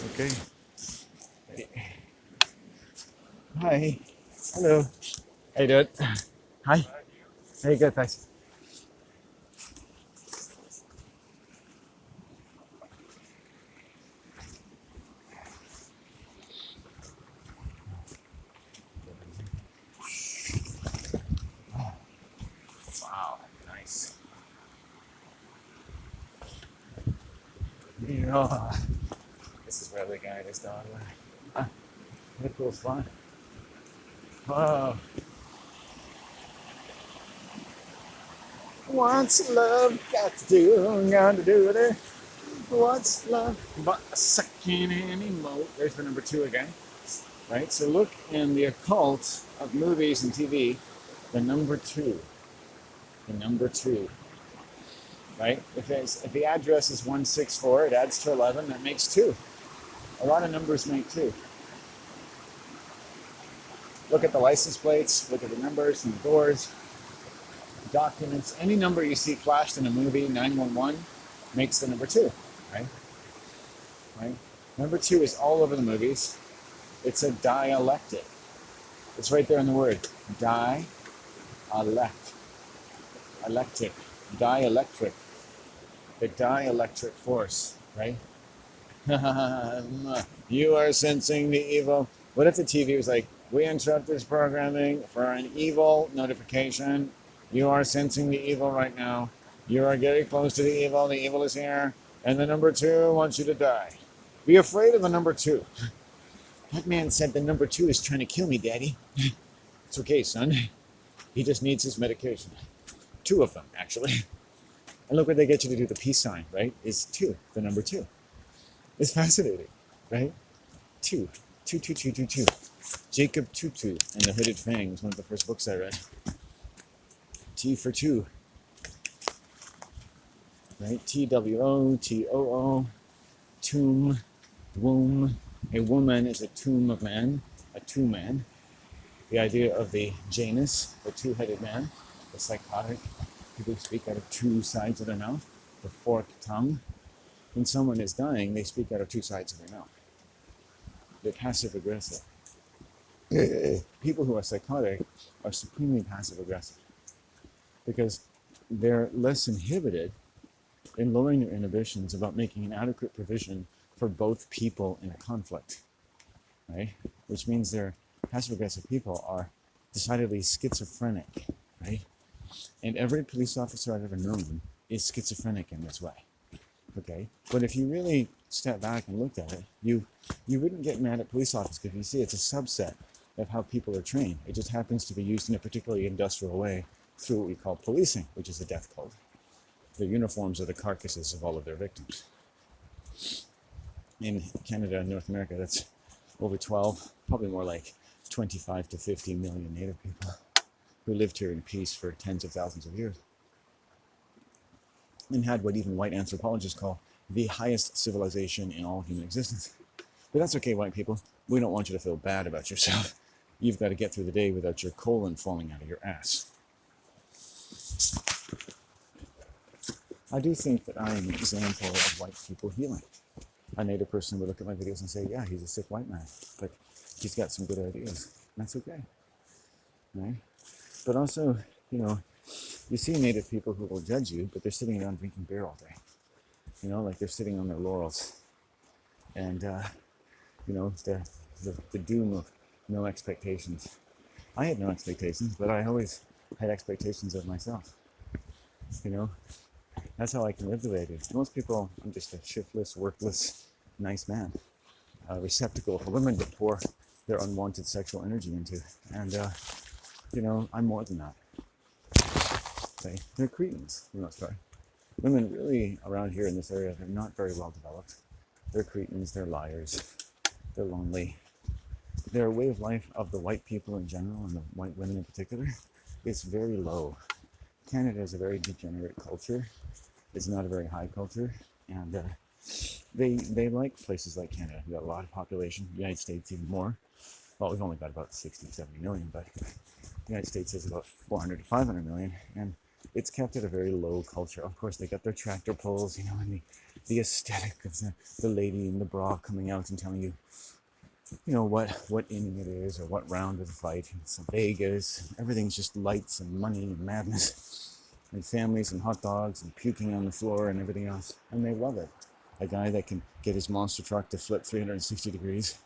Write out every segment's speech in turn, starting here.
Okay. Hi. Hello. How you doing? Hi. Hey, good, thanks. Wow, nice. Yeah. This is where the guy is down there. Ah, what a cool spot. Oh. What's love got to do with it? What's love but a second anymore? There's the number two again, right? So look in the occult of movies and TV, the number two, the number two, right? If the address is 164, it adds to 11, that makes two. A lot of numbers make two. Look at the license plates, look at the numbers and the doors, documents. Any number you see flashed in a movie, 911, makes the number two, right? Right? Number two is all over the movies. It's a dialectic. It's right there in the word. Dialect. Electric. Dielectric. The dielectric force, right? You are sensing the evil. What if the TV was like, we interrupt this programming for an evil notification. You are sensing the evil right now. You are getting close to the evil. The evil is here. And the number two wants you to die. Be afraid of the number two. That man said the number two is trying to kill me, Daddy. It's okay, son. He just needs his medication. Two of them, actually. And look what they get you to do. The peace sign, right? Is two, the number two. It's fascinating, right? Two, two, two, two, two, two. Jacob Tutu and the Hooded Fang was one of the first books I read. T for two, right? TWO, tomb, womb. A woman is a tomb of man, a two man. The idea of the Janus, the two-headed man, the psychotic, people who speak out of two sides of their mouth, the forked tongue. When someone is dying, they speak out of two sides of their mouth. They're passive aggressive. People who are psychotic are supremely passive aggressive because they're less inhibited in lowering their inhibitions about making an adequate provision for both people in a conflict, right? Which means their passive aggressive people are decidedly schizophrenic, right? And every police officer I've ever known is schizophrenic in this way. Okay, but if you really step back and looked at it, you wouldn't get mad at police officers because you see it's a subset of how people are trained. It just happens to be used in a particularly industrial way through what we call policing, which is a death cult. Their uniforms are the carcasses of all of their victims. In Canada and North America, that's over 12, probably more like 25 to 50 million Native people who lived here in peace for tens of thousands of years and had what even white anthropologists call the highest civilization in all human existence. But that's okay, white people. We don't want you to feel bad about yourself. You've got to get through the day without your colon falling out of your ass. I do think that I am an example of white people healing. A Native person would look at my videos and say, yeah, he's a sick white man, but he's got some good ideas. That's okay, right? But also, you see Native people who will judge you, but they're sitting around drinking beer all day. Like they're sitting on their laurels. And, the doom of no expectations. I had no expectations, but I always had expectations of myself. That's how I can live the way I do. Most people, I'm just a shiftless, workless, nice man. A receptacle for women to pour their unwanted sexual energy into. And, I'm more than that. Okay? They're cretins, for the most part. Women really around here in this area, they're not very well developed. They're cretins, they're liars, they're lonely. Their way of life of the white people in general and the white women in particular is very low. Canada is a very degenerate culture. It's not a very high culture. And they like places like Canada. We've got a lot of population. The United States even more. Well, we've only got about 60, 70 million, but the United States has about 400 to 500 million. And it's kept at a very low culture. Of course, they got their tractor pulls, and the aesthetic of the lady in the bra coming out and telling you, what inning it is or what round of the fight. It's Vegas. Everything's just lights and money and madness and families and hot dogs and puking on the floor and everything else. And they love it. A guy that can get his monster truck to flip 360 degrees.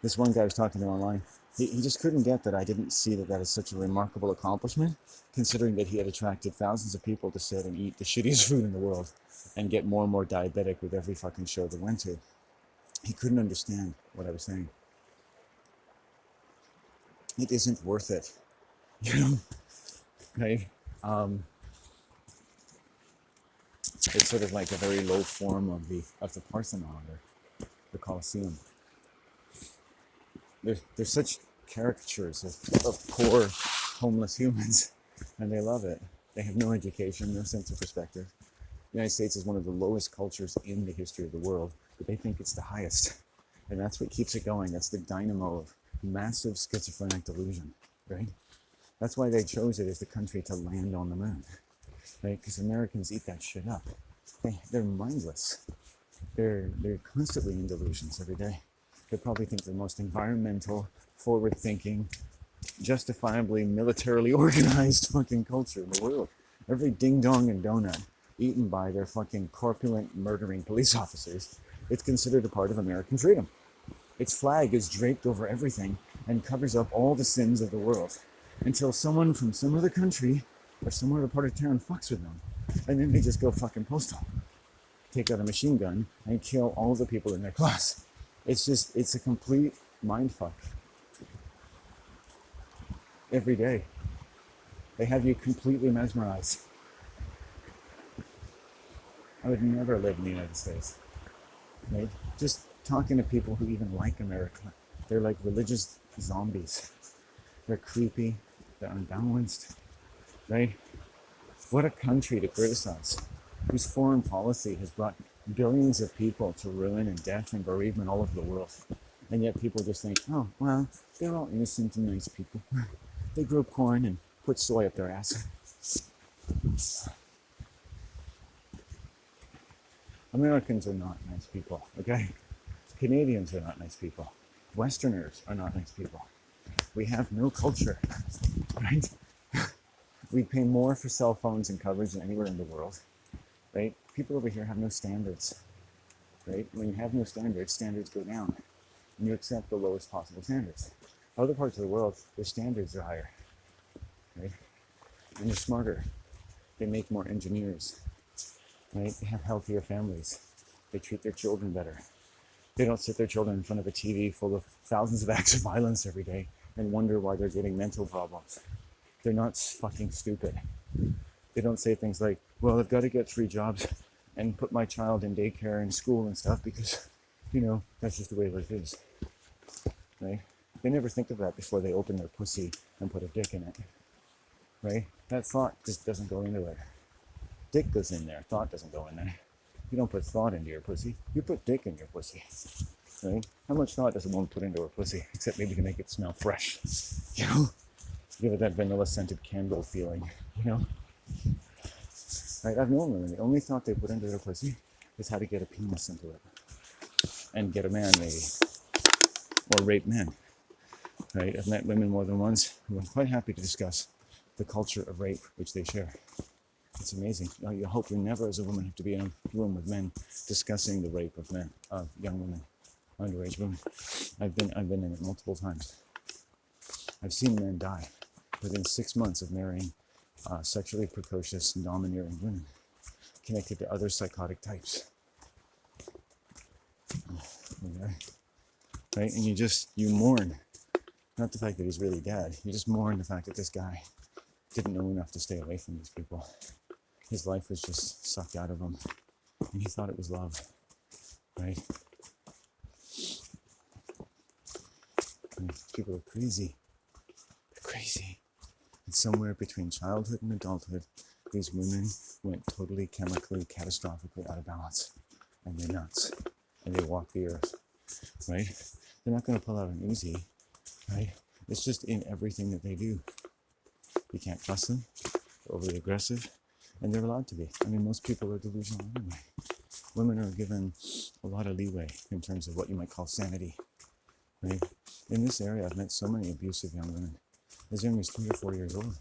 This one guy I was talking to online, he just couldn't get that I didn't see that is such a remarkable accomplishment, considering that he had attracted thousands of people to sit and eat the shittiest food in the world and get more and more diabetic with every fucking show they went to. He couldn't understand what I was saying. It isn't worth it, right? It's sort of like a very low form of the Parthenon or the Colosseum. They're such caricatures of poor, homeless humans, and they love it. They have no education, no sense of perspective. The United States is one of the lowest cultures in the history of the world, but they think it's the highest. And that's what keeps it going. That's the dynamo of massive schizophrenic delusion, right? That's why they chose it as the country to land on the moon, right? Because Americans eat that shit up. They're mindless. They're constantly in delusions every day. They probably think they're the most environmental, forward-thinking, justifiably militarily organized fucking culture in the world. Every ding-dong and donut eaten by their fucking corpulent, murdering police officers, it's considered a part of American freedom. Its flag is draped over everything and covers up all the sins of the world until someone from some other country or some other part of town fucks with them. And then they just go fucking postal. Take out a machine gun and kill all the people in their class. It's a complete mindfuck. Every day. They have you completely mesmerized. I would never live in the United States. Right? Just talking to people who even like America. They're like religious zombies. They're creepy. They're unbalanced. Right? What a country to criticize. Whose foreign policy has brought billions of people to ruin and death and bereavement all over the world. And yet people just think, oh, well, they're all innocent and nice people. They grow corn and put soy up their ass. Americans are not nice people, okay? Canadians are not nice people. Westerners are not nice people. We have no culture, right? We pay more for cell phones and coverage than anywhere in the world, right? People over here have no standards, right? When you have no standards, standards go down, and you accept the lowest possible standards. Other parts of the world, their standards are higher, right? And they're smarter. They make more engineers, right? They have healthier families. They treat their children better. They don't sit their children in front of a TV full of thousands of acts of violence every day and wonder why they're getting mental problems. They're not fucking stupid. They don't say things like, well, I've got to get 3 jobs and put my child in daycare and school and stuff because, that's just the way life is, right? They never think of that before they open their pussy and put a dick in it, right? That thought just doesn't go into it. Dick goes in there, thought doesn't go in there. You don't put thought into your pussy, you put dick in your pussy, right? How much thought does a woman put into her pussy, except maybe to make it smell fresh, Give it that vanilla scented candle feeling, Right? I've known women, the only thought they put into their pussy is how to get a penis into it. And get a man, maybe. Or rape men. Right? I've met women more than once who are quite happy to discuss the culture of rape which they share. It's amazing. You hope you never, as a woman, have to be in a room with men discussing the rape of men, of young women, underage women. I've been in it multiple times. I've seen men die within 6 months of marrying sexually precocious, domineering women connected to other psychotic types. Okay. Right? And you mourn, not the fact that he's really dead, you just mourn the fact that this guy didn't know enough to stay away from these people. His life was just sucked out of him, and he thought it was love, right? And people are crazy. They're crazy. And somewhere between childhood and adulthood, these women went totally, chemically, catastrophically out of balance. And they're nuts. And they walk the earth, right? They're not going to pull out an Uzi, right? It's just in everything that they do. You can't trust them. overly aggressive, and they're allowed to be. I mean, most people are delusional anyway. Women are given a lot of leeway in terms of what you might call sanity, right? In this area, I've met so many abusive young women, as young as 3 or 4 years old,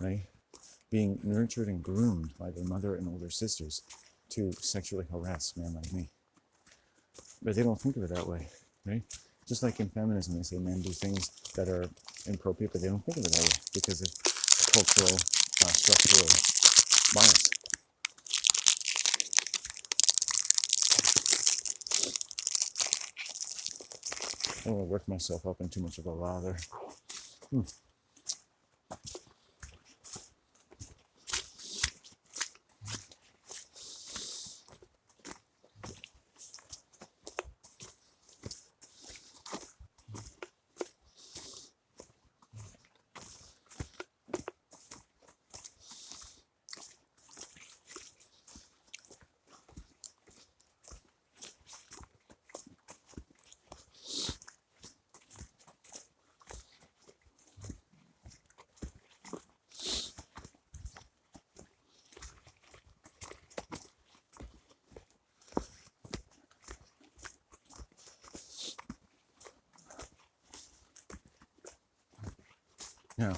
right? Being nurtured and groomed by their mother and older sisters to sexually harass men like me. But they don't think of it that way, right? Just like in feminism, they say men do things that are inappropriate, but they don't think of it that way because of cultural, structural bias. I don't want to work myself up in too much of a lather. Now,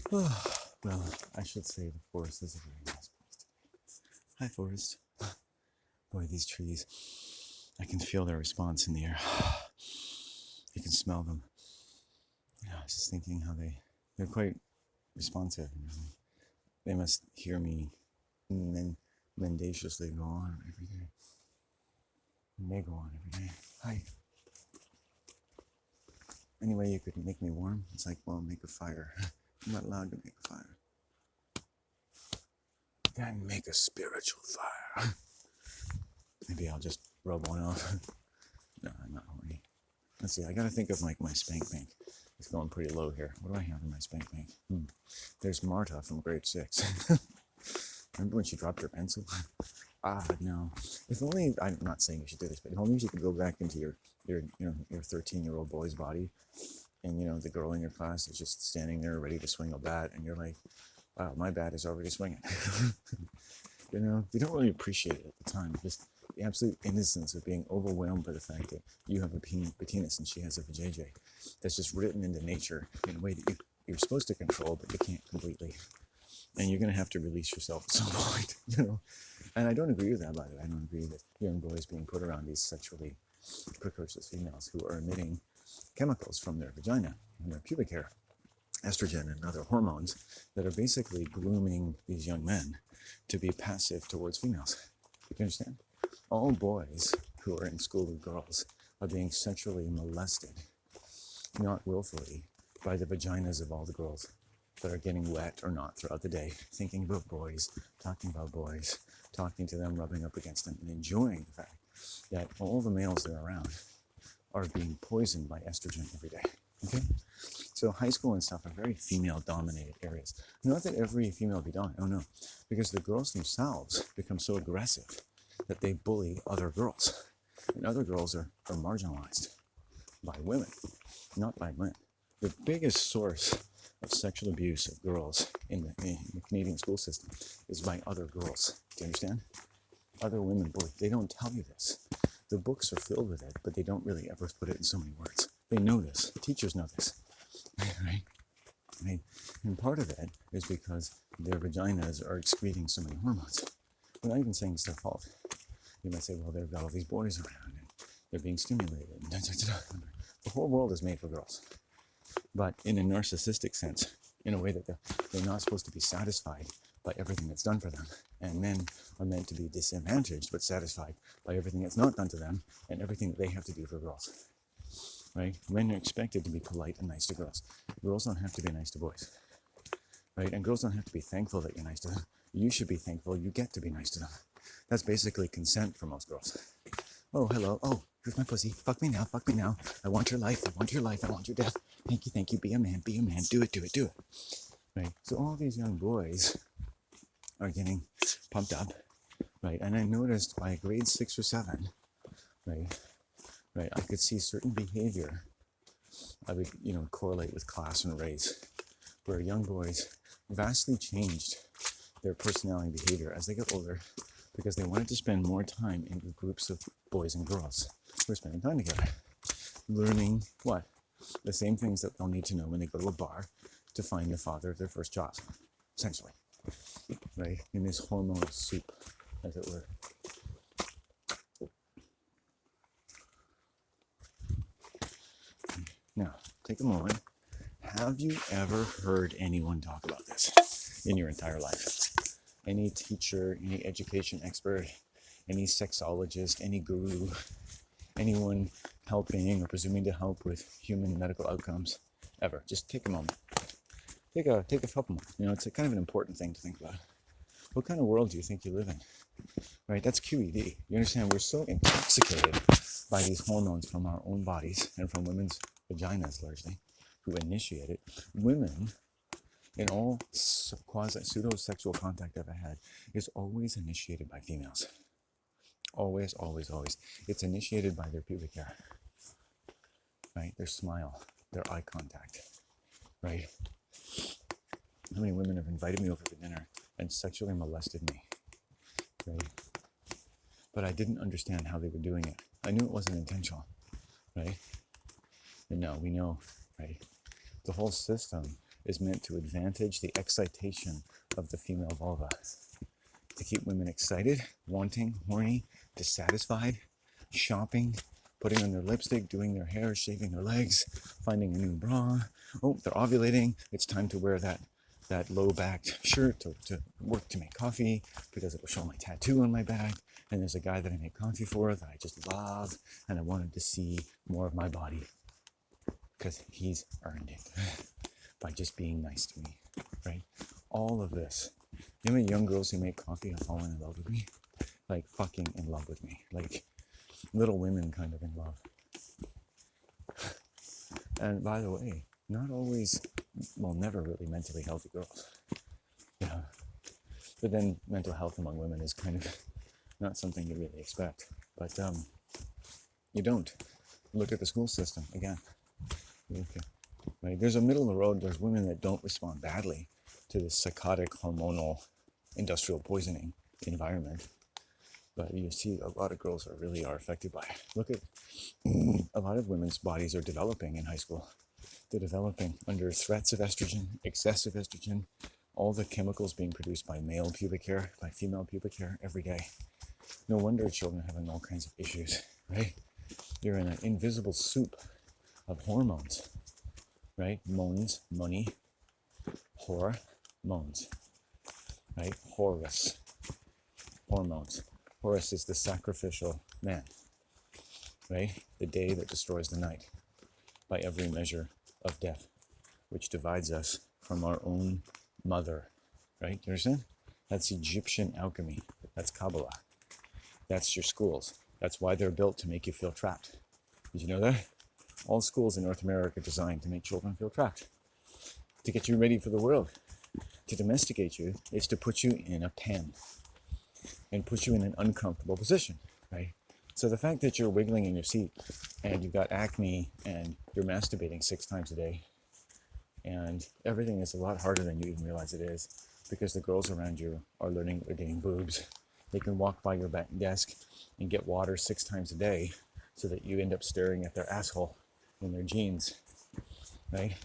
well, I should say the forest is a very nice place to be. Hi, forest. Boy, these trees, I can feel their response in the air. You can smell them. I was just thinking how they're quite responsive. They must hear me mendaciously go on every day. And they go on every day. Hi. Any way you could make me warm? It's like, well, make a fire. I'm not allowed to make a fire. Then make a spiritual fire. Maybe I'll just rub one off. No, I'm not horny. Let's see, I gotta think of like my spank bank. It's going pretty low here. What do I have in my spank bank? There's Marta from grade 6. Remember when she dropped her pencil? No. If only, I'm not saying you should do this, but if only you could go back into your 13-year-old boy's body, and the girl in your class is just standing there ready to swing a bat, and you're like, wow, my bat is already swinging. You don't really appreciate it at the time. Just the absolute innocence of being overwhelmed by the fact that you have a penis and she has a vajayjay. That's just written into nature in a way that you're supposed to control, but you can't completely. And you're going to have to release yourself at some point, And I don't agree with that, by the way. I don't agree that young boys being put around these sexually precocious females who are emitting chemicals from their vagina and their pubic hair, estrogen and other hormones that are basically grooming these young men to be passive towards females. You understand? All boys who are in school with girls are being sexually molested, not willfully, by the vaginas of all the girls that are getting wet or not throughout the day, thinking about boys, talking to them, rubbing up against them, and enjoying the fact that all the males they're around are being poisoned by estrogen every day. Okay? So high school and stuff are very female-dominated areas. Not that every female be dominant, oh no, because the girls themselves become so aggressive that they bully other girls. And other girls are marginalized by women, not by men. The biggest source of sexual abuse of girls in the Canadian school system is by other girls. Do you understand? Other women bully. They don't tell you this. The books are filled with it, but they don't really ever put it in so many words. They know this. Teachers know this. Right? And part of it is because their vaginas are excreting so many hormones. We're not even saying it's their fault. You might say, well, they've got all these boys around and they're being stimulated. The whole world is made for girls. But in a narcissistic sense, in a way that they're not supposed to be satisfied by everything that's done for them. And men are meant to be disadvantaged, but satisfied by everything that's not done to them and everything that they have to do for girls. Right? Men are expected to be polite and nice to girls. Girls don't have to be nice to boys. Right? And girls don't have to be thankful that you're nice to them. You should be thankful you get to be nice to them. That's basically consent for most girls. Oh, hello. Oh, here's my pussy. Fuck me now. Fuck me now. I want your life. I want your life. I want your death. Thank you. Thank you. Be a man. Be a man. Do it. Do it. Do it. right? So all these young boys are getting pumped up, right? And I noticed by grade 6 or 7, right, I could see certain behavior I would, correlate with class and race, where young boys vastly changed their personality and behavior as they got older because they wanted to spend more time in groups of boys and girls who are spending time together, learning what? The same things that they'll need to know when they go to a bar to find the father of their first child, essentially, right? In this hormone soup, as it were. Now, take a moment. Have you ever heard anyone talk about this in your entire life? Any teacher, any education expert, any sexologist, any guru, anyone helping or presuming to help with human medical outcomes, ever? Just take a moment. Take a couple moments. It's a kind of an important thing to think about. What kind of world do you think you live in? Right? That's QED. You understand? We're so intoxicated by these hormones from our own bodies and from women's vaginas, largely, who initiate it. Women, in all pseudo-sexual contact I've had, is always initiated by females. Always, always, always. It's initiated by their pubic hair, right? Their smile, their eye contact, right? How many women have invited me over for dinner and sexually molested me, right? But I didn't understand how they were doing it. I knew it wasn't intentional, right? And now we know, right? The whole system is meant to advantage the excitation of the female vulva, to keep women excited, wanting, horny, dissatisfied, shopping, putting on their lipstick, doing their hair, shaving their legs, finding a new bra. Oh, they're ovulating. It's time to wear that low-backed shirt to work to make coffee because it will show my tattoo on my back. And there's a guy that I make coffee for that I just love, and I wanted to see more of my body because he's earned it by just being nice to me, right? All of this. You know, young girls who make coffee have fallen in love with me, like fucking in love with me, like Little Women kind of in love. And by the way, not always, well, never really mentally healthy girls. Yeah. But then mental health among women is kind of not something you really expect. But you don't. Look at the school system again. Okay. Right? There's a middle of the road. There's women that don't respond badly to this psychotic, hormonal, industrial poisoning environment. But you see a lot of girls really are affected by it. Look at a lot of women's bodies are developing in high school. They're developing under threats of estrogen, excessive estrogen, all the chemicals being produced by male pubic hair, by female pubic hair every day. No wonder children are having all kinds of issues, right? You're in an invisible soup of hormones, right? Moans, money, whore, moans, right? Horus, hormones. Horus is the sacrificial man, right? The day that destroys the night by every measure of death, which divides us from our own mother, right? You understand? That's Egyptian alchemy. That's Kabbalah. That's your schools. That's why they're built to make you feel trapped. Did you know that? All schools in North America are designed to make children feel trapped, to get you ready for the world. To domesticate you is to put you in a pen and put you in an uncomfortable position, right? So the fact that you're wiggling in your seat and you've got acne and you're masturbating 6 times a day and everything is a lot harder than you even realize it is because the girls around you are learning that they're getting boobs. They can walk by your back desk and get water 6 times a day so that you end up staring at their asshole in their jeans, right?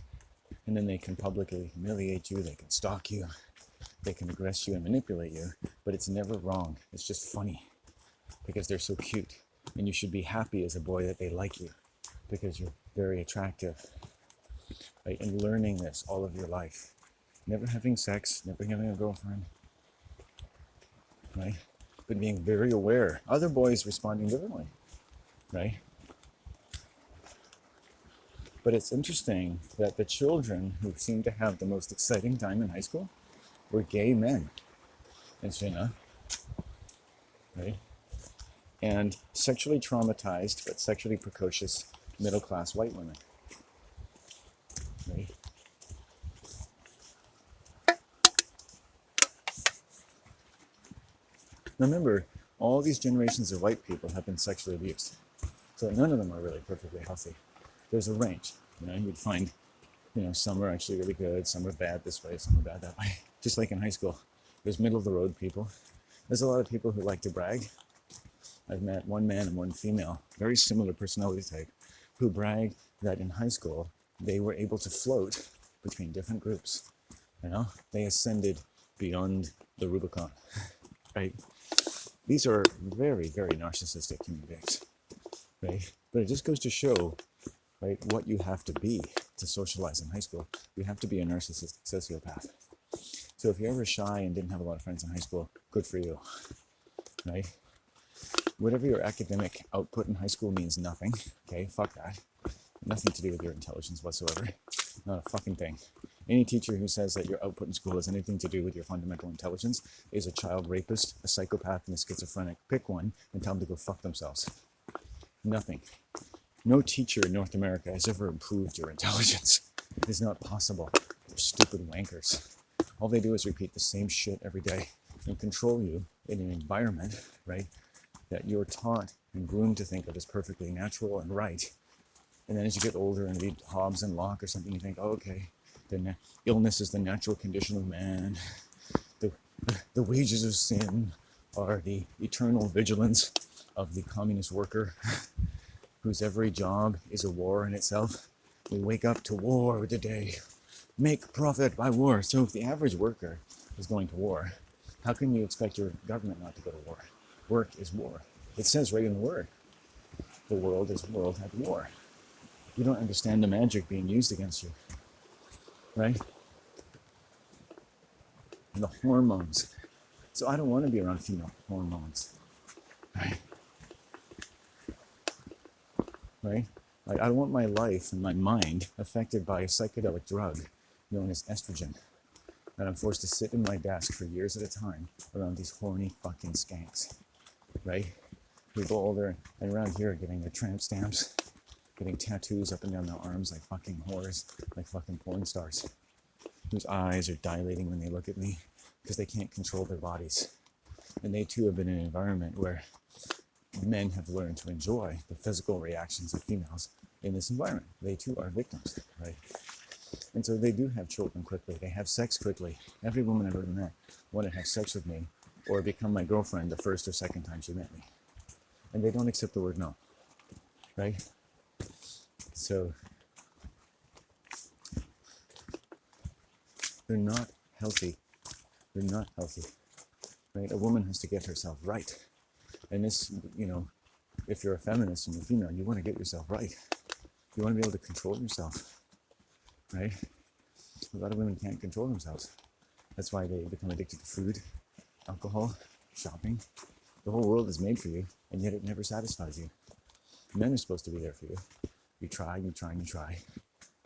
And then they can publicly humiliate you, they can stalk you, they can aggress you and manipulate you, but it's never wrong. It's just funny because they're so cute. And you should be happy as a boy that they like you because you're very attractive, right? And learning this all of your life. Never having sex, never having a girlfriend, right? But being very aware. Other boys responding differently, right? But it's interesting that the children who seem to have the most exciting time in high school were gay men in China, right? And sexually traumatized but sexually precocious middle-class white women, right? Now remember, all these generations of white people have been sexually abused. So none of them are really perfectly healthy. There's a range. You'd find, some are actually really good, some are bad this way, some are bad that way. Just like in high school, there's middle of the road people. There's a lot of people who like to brag. I've met one man and one female, very similar personality type, who brag that in high school they were able to float between different groups. They ascended beyond the Rubicon, right? These are very, very narcissistic human beings, right? But it just goes to show, right, what you have to be to socialize in high school. You have to be a narcissistic sociopath. So if you're ever shy and didn't have a lot of friends in high school, good for you, right? Whatever your academic output in high school means nothing, okay? Fuck that. Nothing to do with your intelligence whatsoever. Not a fucking thing. Any teacher who says that your output in school has anything to do with your fundamental intelligence is a child rapist, a psychopath, and a schizophrenic. Pick one and tell them to go fuck themselves. Nothing. No teacher in North America has ever improved your intelligence. It is not possible. They're stupid wankers. All they do is repeat the same shit every day and control you in an environment, right, that you're taught and groomed to think of as perfectly natural and right. And then as you get older and read Hobbes and Locke or something, you think, oh, okay, illness is the natural condition of man. The wages of sin are the eternal vigilance of the communist worker, whose every job is a war in itself. We wake up to war today. Make profit by war. So if the average worker is going to war, how can you expect your government not to go to war? Work is war. It says right in the word. The world is world at war. You don't understand the magic being used against you, right? And the hormones. So I don't want to be around female hormones, right? Right? Like I don't want my life and my mind affected by a psychedelic drug known as estrogen. And I'm forced to sit in my desk for years at a time around these horny fucking skanks, right? Who go older and around here getting their tramp stamps, getting tattoos up and down their arms like fucking whores, like fucking porn stars, whose eyes are dilating when they look at me because they can't control their bodies. And they too have been in an environment where men have learned to enjoy the physical reactions of females in this environment. They too are victims, right? And so they do have children quickly. They have sex quickly. Every woman I've ever met wanted to have sex with me or become my girlfriend the first or second time she met me. And they don't accept the word no, right? So they're not healthy. They're not healthy, right? A woman has to get herself right. And this, if you're a feminist and you're female, you want to get yourself right. You want to be able to control yourself, right? A lot of women can't control themselves. That's why they become addicted to food, alcohol, shopping. The whole world is made for you, and yet it never satisfies you. Men are supposed to be there for you. You try, and you try, and you try.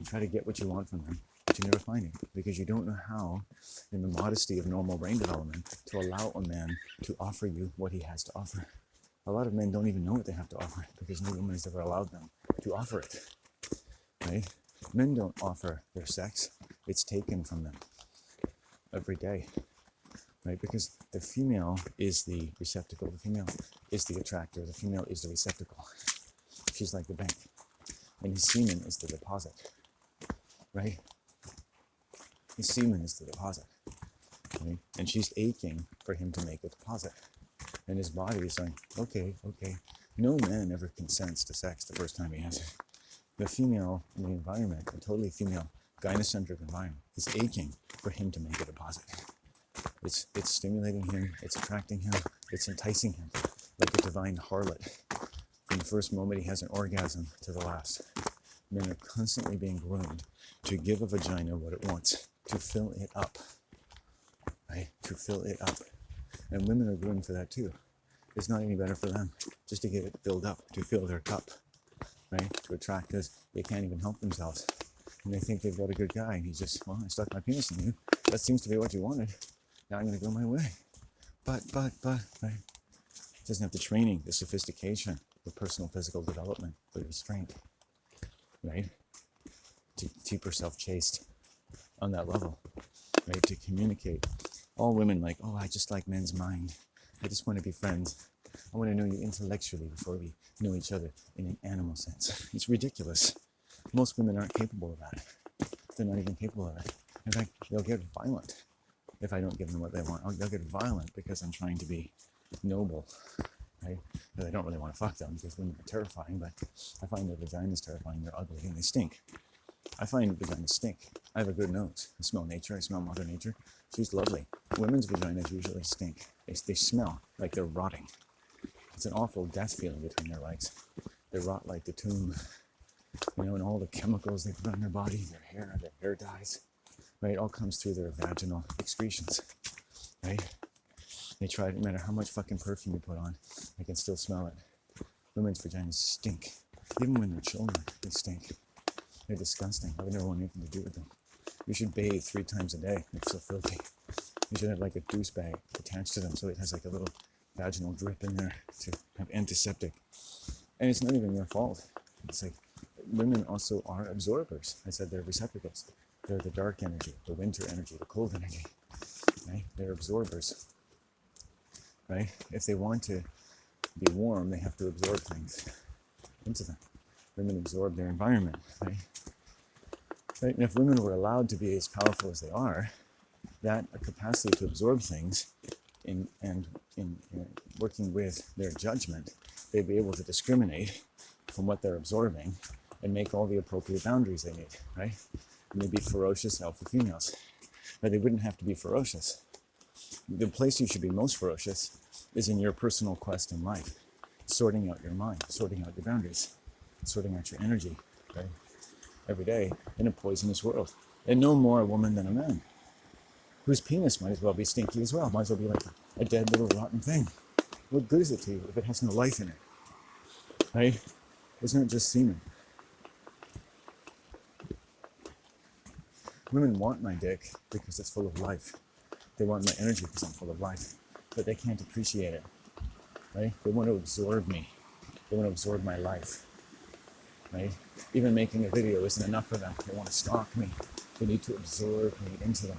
You try to get what you want from them, but you never find it because you don't know how, in the modesty of normal brain development, to allow a man to offer you what he has to offer. A lot of men don't even know what they have to offer because no woman has ever allowed them to offer it, right? Men don't offer their sex. It's taken from them every day, right? Because the female is the receptacle. The female is the attractor. The female is the receptacle. She's like the bank. And his semen is the deposit, right? His semen is the deposit, right? And she's aching for him to make a deposit. And his body is saying, okay. No man ever consents to sex the first time he has it. The female in the environment, a totally female, gynocentric environment, is aching for him to make a deposit. It's stimulating him, it's attracting him, it's enticing him, like a divine harlot. From the first moment he has an orgasm to the last. Men are constantly being groomed to give a vagina what it wants, to fill it up, right? To fill it up. And women are groomed for that too. It's not any better for them just to get it filled up, to fill their cup, right? To attract, because they can't even help themselves. And they think they've got a good guy, and he's just, well, I stuck my penis in you. That seems to be what you wanted. Now I'm going to go my way. But, right? It doesn't have the training, the sophistication, the personal physical development, the restraint, right? To keep herself chaste on that level, right? To communicate. All women like, oh, I just like men's mind. I just want to be friends. I want to know you intellectually before we know each other in an animal sense. It's ridiculous. Most women aren't capable of that. They're not even capable of it. In fact, they'll get violent if I don't give them what they want. They'll get violent because I'm trying to be noble, right? But I don't really want to fuck them because women are terrifying, but I find their vaginas terrifying. They're ugly and they stink. I find vaginas stink. I have a good nose. I smell nature. I smell Mother Nature. She's lovely. Women's vaginas usually stink. They smell like they're rotting. It's an awful death feeling between their legs. They rot like the tomb, and all the chemicals they put on their body, their hair dyes, right? It all comes through their vaginal excretions, right? They try, no matter how much fucking perfume you put on, I can still smell it. Women's vaginas stink. Even when they're children, they stink. They're disgusting. I would never want anything to do with them. You should bathe 3 times a day. They're so filthy. You should have like a douche bag attached to them so it has like a little vaginal drip in there to have antiseptic. And it's not even your fault. It's like women also are absorbers. I said they're receptacles. They're the dark energy, the winter energy, the cold energy. Right? They're absorbers. Right? If they want to be warm, they have to absorb things into them. Women absorb their environment. Right? Right? And if women were allowed to be as powerful as they are, that capacity to absorb things in working with their judgment, they'd be able to discriminate from what they're absorbing and make all the appropriate boundaries they need, right? And they'd be ferocious alpha females. But they wouldn't have to be ferocious. The place you should be most ferocious is in your personal quest in life, sorting out your mind, sorting out your boundaries, sorting out your energy, right? Every day in a poisonous world. And no more a woman than a man, whose penis might as well be stinky as well, might as well be like a dead little rotten thing. What good is it to you if it has no life in it, right? It's not just semen. Women want my dick because it's full of life. They want my energy because I'm full of life, but they can't appreciate it, right? They want to absorb me. They want to absorb my life, right? Even making a video isn't enough for them. They want to stalk me. They need to absorb me into them.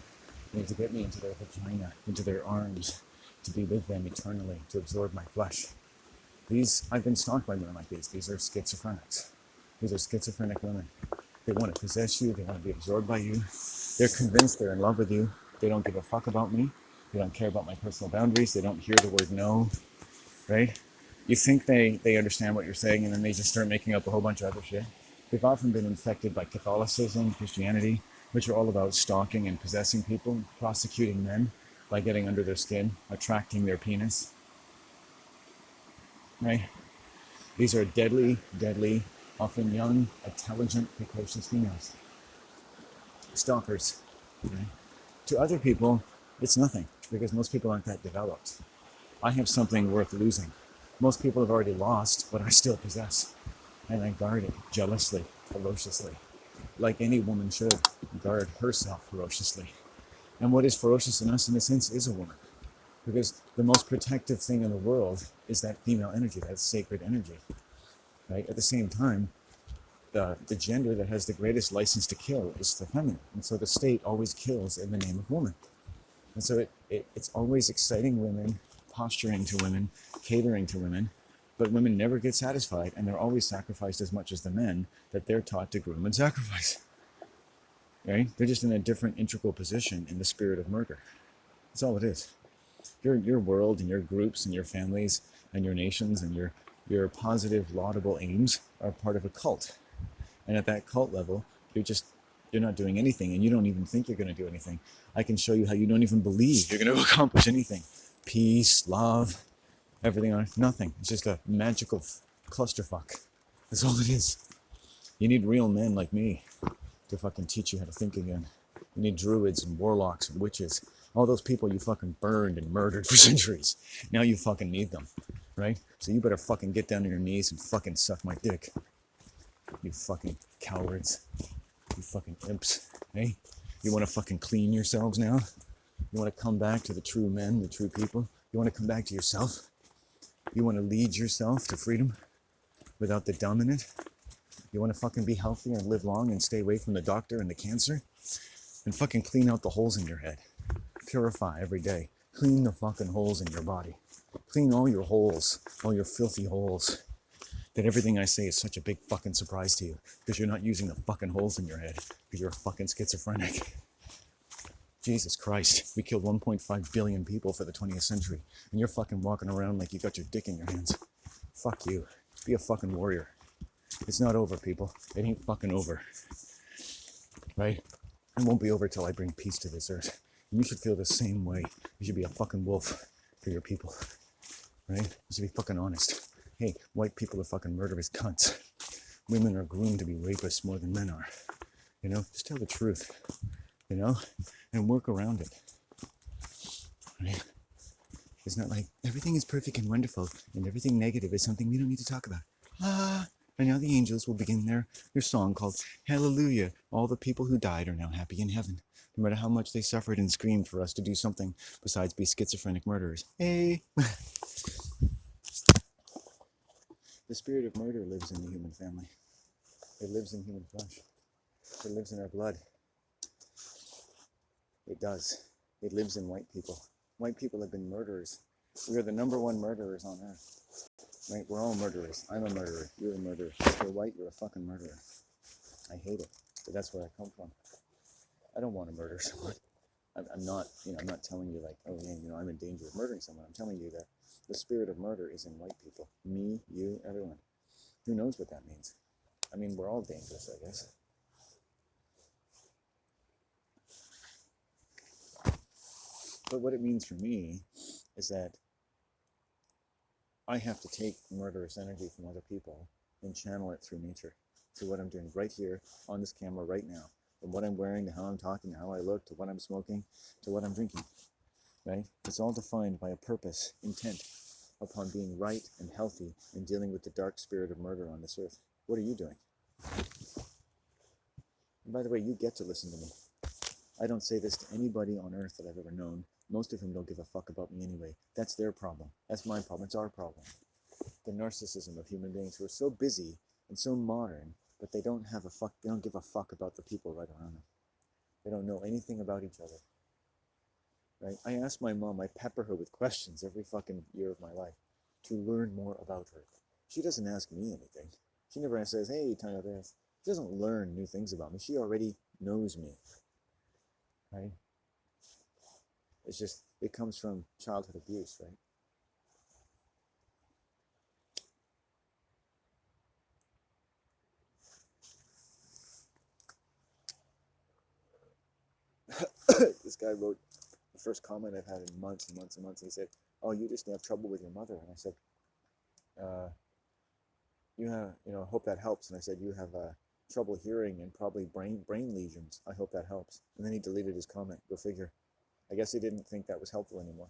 They need to get me into their vagina, into their arms, to be with them eternally, to absorb my flesh. I've been stalked by women like these. These are schizophrenics. These are schizophrenic women. They want to possess you. They want to be absorbed by you. They're convinced they're in love with you. They don't give a fuck about me. They don't care about my personal boundaries. They don't hear the word no, right? You think they understand what you're saying, and then they just start making up a whole bunch of other shit. They've often been infected by Catholicism, Christianity, which are all about stalking and possessing people, prosecuting men by getting under their skin, attracting their penis, right? These are deadly, deadly, often young, intelligent, precocious females. Stalkers. Right? To other people, it's nothing, because most people aren't that developed. I have something worth losing. Most people have already lost what I still possess, and I guard it jealously, ferociously, like any woman should guard herself ferociously. And what is ferocious in us, in a sense, is a woman, because the most protective thing in the world is that female energy, that sacred energy, right? At the same time, the gender that has the greatest license to kill is the feminine, and so the state always kills in the name of woman. And so it's always exciting women, posturing to women, catering to women, but women never get satisfied, and they're always sacrificed as much as the men that they're taught to groom and sacrifice. Right? They're just in a different integral position in the spirit of murder. That's all it is. Your world and your groups and your families and your nations and your positive, laudable aims are part of a cult. And at that cult level, you're not doing anything, and you don't even think you're going to do anything. I can show you how you don't even believe you're going to accomplish anything. Peace, love, everything on nothing. It's just a magical clusterfuck. That's all it is. You need real men like me to fucking teach you how to think again. You need druids and warlocks and witches. All those people you fucking burned and murdered for centuries. Now you fucking need them, right? So you better fucking get down on your knees and fucking suck my dick. You fucking cowards. You fucking imps, hey? You want to fucking clean yourselves now? You want to come back to the true men, the true people? You want to come back to yourself? You want to lead yourself to freedom without the dumb in it? You want to fucking be healthy and live long and stay away from the doctor and the cancer? And fucking clean out the holes in your head. Purify every day. Clean the fucking holes in your body. Clean all your holes, all your filthy holes. That everything I say is such a big fucking surprise to you because you're not using the fucking holes in your head because you're a fucking schizophrenic. Jesus Christ, we killed 1.5 billion people for the 20th century and you're fucking walking around like you got your dick in your hands. Fuck you. Be a fucking warrior. It's not over, people. It ain't fucking over. Right? It won't be over till I bring peace to this earth. And you should feel the same way. You should be a fucking wolf for your people. Right? You should be fucking honest. Hey, white people are fucking murderous cunts. Women are groomed to be rapists more than men are. You know, just tell the truth. You know, and work around it. Right? It's not like everything is perfect and wonderful, and everything negative is something we don't need to talk about. And now the angels will begin their song called Hallelujah. All the people who died are now happy in heaven, no matter how much they suffered and screamed for us to do something besides be schizophrenic murderers. Hey! The spirit of murder lives in the human family. It lives in human flesh. It lives in our blood. It does. It lives in white people. White people have been murderers. We are the #1 murderers on earth. Right? We're all murderers. I'm a murderer. You're a murderer. If you're white, you're a fucking murderer. I hate it. But that's where I come from. I don't want to murder someone. I'm not, I'm not telling you like, oh yeah, I'm in danger of murdering someone. I'm telling you that the spirit of murder is in white people. Me, you, everyone. Who knows what that means? I mean, we're all dangerous, I guess. But what it means for me is that I have to take murderous energy from other people and channel it through nature, through what I'm doing right here on this camera right now, from what I'm wearing to how I'm talking to how I look to what I'm smoking to what I'm drinking, right? It's all defined by a purpose, intent upon being right and healthy and dealing with the dark spirit of murder on this earth. What are you doing? And by the way, you get to listen to me. I don't say this to anybody on earth that I've ever known. Most of whom don't give a fuck about me anyway. That's their problem. That's my problem. It's our problem. The narcissism of human beings who are so busy and so modern, but they don't give a fuck about the people right around them. They don't know anything about each other. Right? I ask my mom, I pepper her with questions every fucking year of my life to learn more about her. She doesn't ask me anything. She never says, hey, tell me this. She doesn't learn new things about me. She already knows me. Right? It's just, it comes from childhood abuse, right? This guy wrote the first comment I've had in months and months and months. And he said, oh, you just have trouble with your mother. And I said, you have, hope that helps. And I said, you have trouble hearing and probably brain lesions. I hope that helps. And then he deleted his comment. Go figure. I guess he didn't think that was helpful anymore.